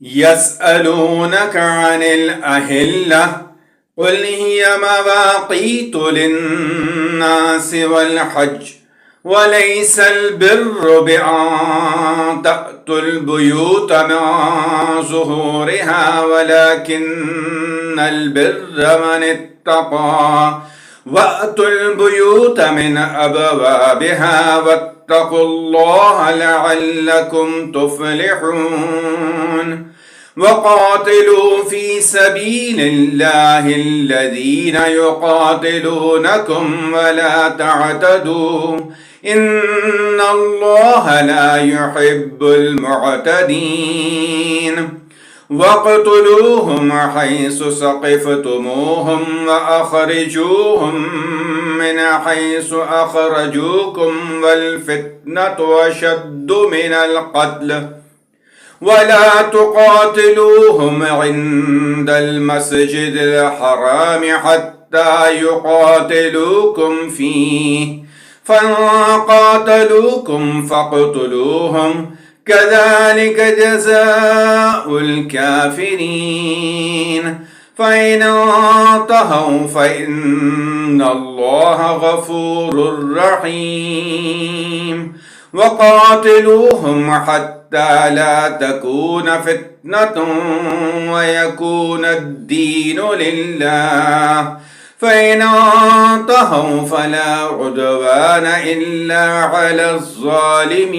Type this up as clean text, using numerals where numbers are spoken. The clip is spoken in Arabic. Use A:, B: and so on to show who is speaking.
A: يسألونك عن الأهلة قل هي مواقيت للناس والحج وليس البر بأن تأتوا البيوت من ظهورها ولكن البر من اتقى وأتوا البيوت من أبوابها واتقوا الله لعلكم تفلحون وقاتلوا في سبيل الله الذين يقاتلونكم ولا تعتدوا إن الله لا يحب المعتدين واقتلوهم حيث ثقفتموهم وأخرجوهم من حيث أخرجوكم والفتنة أشد من القتل ولا تقاتلوهم عند المسجد الحرام حتى يقاتلوكم فيه فإن قاتلوكم فاقتلوهم كذلك جزاء الكافرين فإن انتهوا فإن الله غفور رحيم وقاتلوهم حتى لا تكون فتنة ويكون الدين لله فإن انتهوا فلا عدوان إلا على الظالمين.